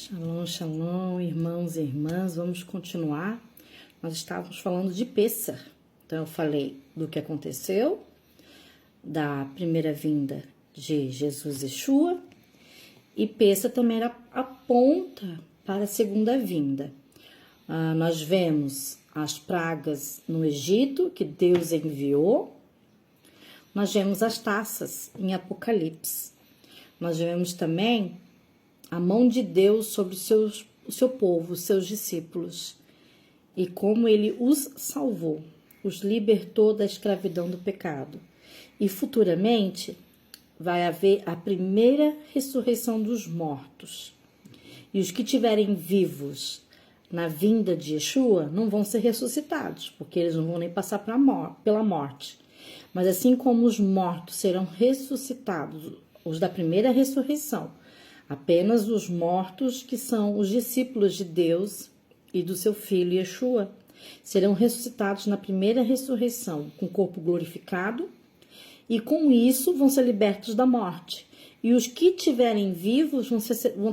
Shalom, shalom, irmãos e irmãs, vamos continuar. Nós estávamos falando de Pêssar. Então eu falei do que aconteceu, da primeira vinda de Jesus Yeshua, e Pêssar também aponta para a segunda vinda. Nós vemos as pragas no Egito, que Deus enviou. Nós vemos as taças em Apocalipse. Nós vemos também a mão de Deus sobre o seu povo, os seus discípulos, e como ele os salvou, os libertou da escravidão do pecado. E futuramente vai haver a primeira ressurreição dos mortos. E os que estiverem vivos na vinda de Yeshua não vão ser ressuscitados, porque eles não vão nem passar pela morte. Mas assim como os mortos serão ressuscitados, os da primeira ressurreição, apenas os mortos que são os discípulos de Deus e do seu filho Yeshua serão ressuscitados na primeira ressurreição com o corpo glorificado, e com isso vão ser libertos da morte. E os que estiverem vivos vão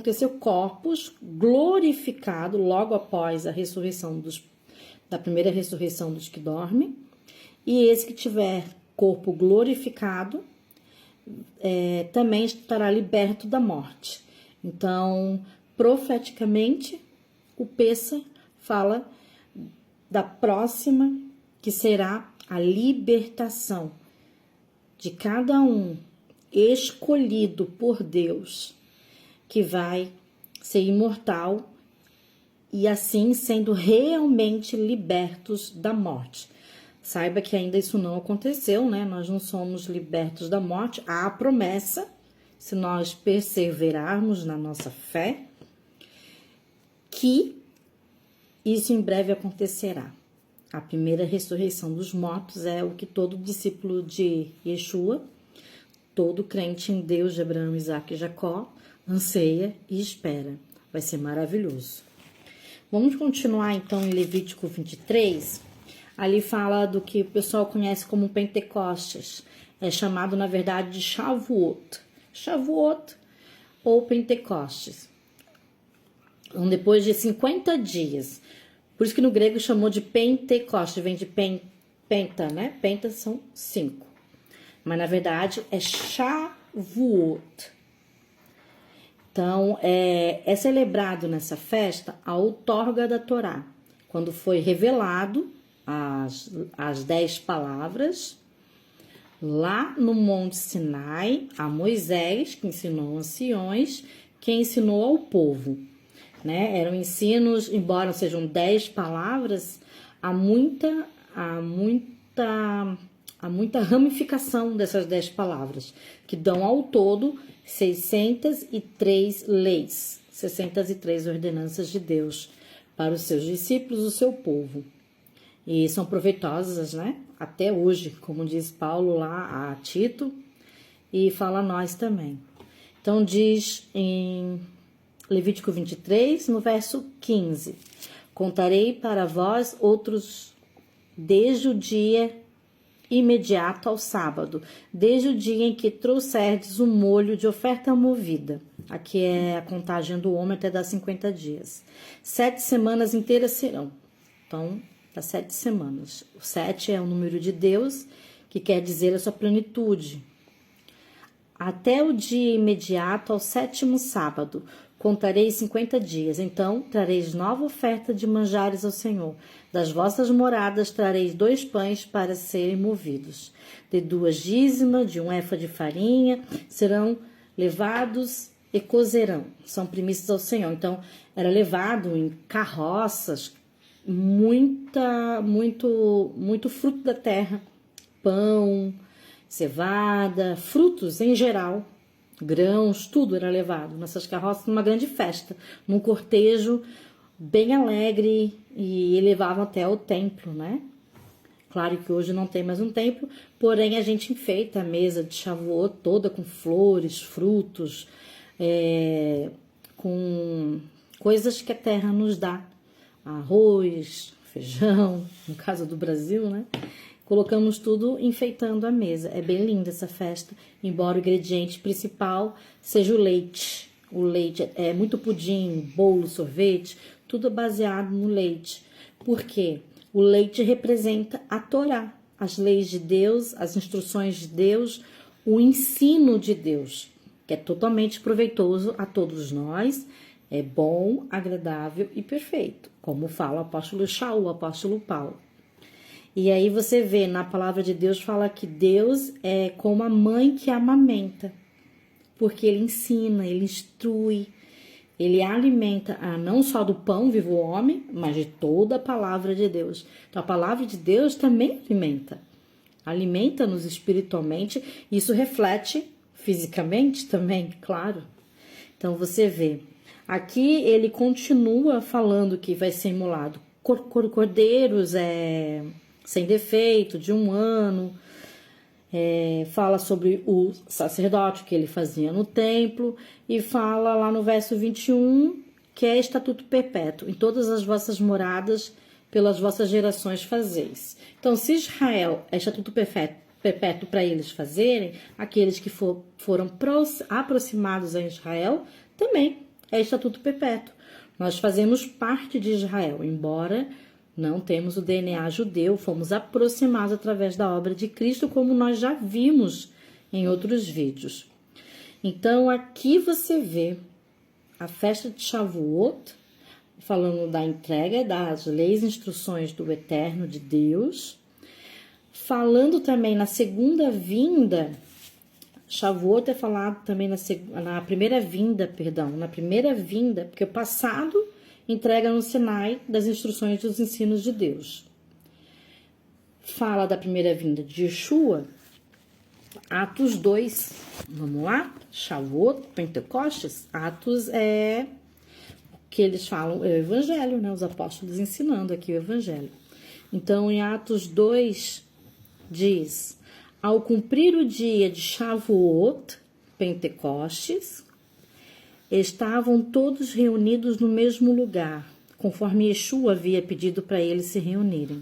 ter seus corpos glorificados logo após a ressurreição da primeira ressurreição dos que dormem. E esse que tiver corpo glorificado também estará liberto da morte. Então, profeticamente, o Pêssar fala da próxima, que será a libertação de cada um escolhido por Deus, que vai ser imortal e assim sendo realmente libertos da morte. Saiba que ainda isso não aconteceu, né? Nós não somos libertos da morte. Há a promessa, se nós perseverarmos na nossa fé, que isso em breve acontecerá. A primeira ressurreição dos mortos é o que todo discípulo de Yeshua, todo crente em Deus de Abraão, Isaac e Jacó, anseia e espera. Vai ser maravilhoso. Vamos continuar então em Levítico 23. Ali fala do que o pessoal conhece como Pentecostes. É chamado, na verdade, de Shavuot. Shavuot ou Pentecostes. Então, depois de 50 dias. Por isso que no grego chamou de Pentecoste. Vem de penta, né? Penta são 5. Mas, na verdade, é Shavuot. Então, é celebrado nessa festa a outorga da Torá. Quando foi revelado as 10 palavras lá no Monte Sinai a Moisés, que ensinou aos anciões, que ensinou ao povo, né? Eram ensinos, embora sejam 10 palavras, há muita ramificação dessas 10 palavras, que dão ao todo 603 leis, 603 ordenanças de Deus para os seus discípulos, o seu povo. E são proveitosas, né? Até hoje, como diz Paulo lá a Tito, e fala a nós também. Então diz em Levítico 23, no verso 15: Contarei para vós outros desde o dia imediato ao sábado, desde o dia em que trouxerdes o molho de oferta movida. Aqui é a contagem do homem até dar 50 dias. 7 semanas inteiras serão. Então, das 7 semanas. O 7 é o número de Deus, que quer dizer a sua plenitude. Até o dia imediato ao 7º sábado, contarei 50 dias. Então, trareis nova oferta de manjares ao Senhor. Das vossas moradas trareis 2 pães para serem movidos. De 2 dízimas, de 1 efa de farinha, serão levados e cozerão. São primícias ao Senhor. Então, era levado em carroças, muito fruto da terra, pão, cevada, frutos em geral, grãos, tudo era levado nessas carroças numa grande festa, num cortejo bem alegre, e levavam até o templo, né? Claro que hoje não tem mais um templo, porém a gente enfeita a mesa de Shavuot toda com flores, frutos, com coisas que a terra nos dá. Arroz, feijão, no caso do Brasil, né? Colocamos tudo enfeitando a mesa. É bem linda essa festa, embora o ingrediente principal seja o leite. o leite, muito pudim, bolo, sorvete, tudo baseado no leite. Por quê? O leite representa a Torá, as leis de Deus, as instruções de Deus, o ensino de Deus, que é totalmente proveitoso a todos nós, é bom, agradável e perfeito, como fala o apóstolo Shaul, o apóstolo Paulo. E aí você vê, na palavra de Deus, fala que Deus é como a mãe que amamenta, porque ele ensina, ele instrui, ele alimenta não só do pão vivo o homem, mas de toda a palavra de Deus. Então a palavra de Deus também alimenta-nos espiritualmente, isso reflete fisicamente também, claro. Então você vê, aqui ele continua falando que vai ser imolado cordeiros sem defeito, de 1 ano, fala sobre o sacerdote que ele fazia no templo, e fala lá no verso 21 que é estatuto perpétuo, em todas as vossas moradas, pelas vossas gerações fazeis. Então, se Israel é estatuto perpétuo para eles fazerem, aqueles que foram aproximados a Israel, também é estatuto perpétuo. Nós fazemos parte de Israel, embora não temos o DNA judeu, fomos aproximados através da obra de Cristo, como nós já vimos em outros vídeos. Então, aqui você vê a festa de Shavuot, falando da entrega das leis e instruções do Eterno de Deus, falando também na segunda vinda. Shavuot é falado também na primeira vinda, porque o passado entrega no Sinai das instruções dos ensinos de Deus. Fala da primeira vinda de Yeshua, Atos 2, vamos lá? Shavuot, Pentecostes, Atos é que eles falam, é o Evangelho, né? Os apóstolos ensinando aqui o Evangelho. Então, em Atos 2, diz: ao cumprir o dia de Shavuot, Pentecostes, estavam todos reunidos no mesmo lugar, conforme Yeshua havia pedido para eles se reunirem.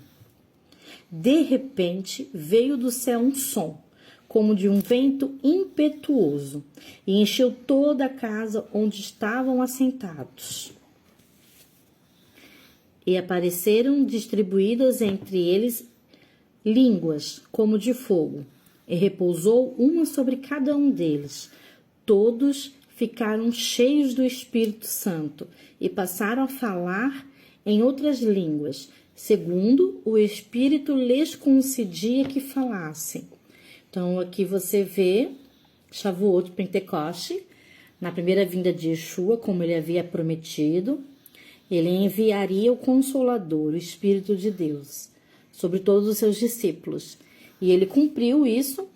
De repente, veio do céu um som, como de um vento impetuoso, e encheu toda a casa onde estavam assentados. E apareceram distribuídas entre eles línguas como de fogo, e repousou uma sobre cada um deles. Todos ficaram cheios do Espírito Santo e passaram a falar em outras línguas, segundo o Espírito lhes concedia que falassem. Então, aqui você vê Shavuot, Pentecoste, na primeira vinda de Yeshua, como ele havia prometido, ele enviaria o Consolador, o Espírito de Deus, sobre todos os seus discípulos. E ele cumpriu isso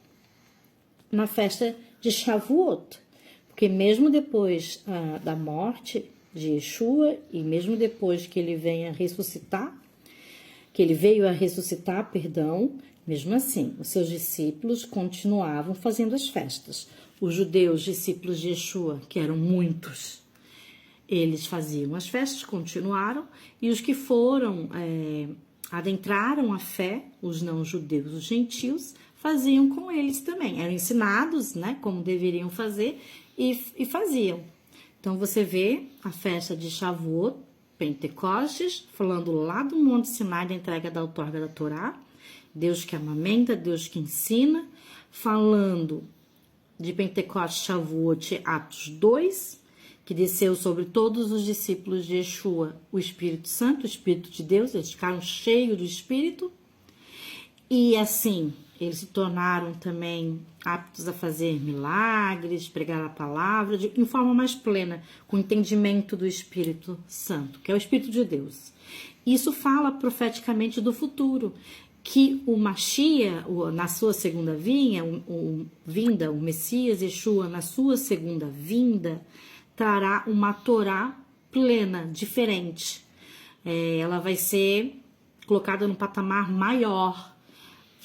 na festa de Shavuot, porque mesmo depois da morte de Yeshua e mesmo depois que ele veio a ressuscitar, mesmo assim, os seus discípulos continuavam fazendo as festas. Os judeus, discípulos de Yeshua, que eram muitos, eles faziam as festas, continuaram, e os que adentraram a fé, os não-judeus, os gentios, faziam com eles também. Eram ensinados, né, como deveriam fazer, e faziam. Então, você vê a festa de Shavuot, Pentecostes, falando lá do Monte Sinai, da entrega da outorga da Torá, Deus que amamenta, Deus que ensina, falando de Pentecostes, Shavuot, Atos 2, que desceu sobre todos os discípulos de Yeshua o Espírito Santo, o Espírito de Deus, eles ficaram cheios do Espírito, e assim, eles se tornaram também aptos a fazer milagres, pregar a palavra, em forma mais plena, com entendimento do Espírito Santo, que é o Espírito de Deus. Isso fala profeticamente do futuro, que o Mashiach, na sua segunda vinda, o Messias, Yeshua, na sua segunda vinda, trará uma Torá plena, diferente. Ela vai ser colocada num patamar maior,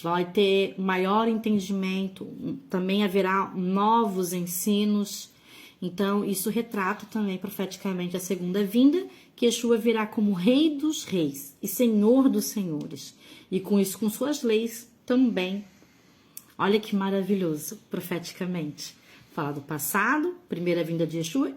vai ter maior entendimento, também haverá novos ensinos. Então, isso retrata também profeticamente a segunda vinda, que Yeshua virá como Rei dos Reis e Senhor dos Senhores. E com isso, com suas leis também. Olha que maravilhoso, profeticamente. Fala do passado, primeira vinda de Yeshua,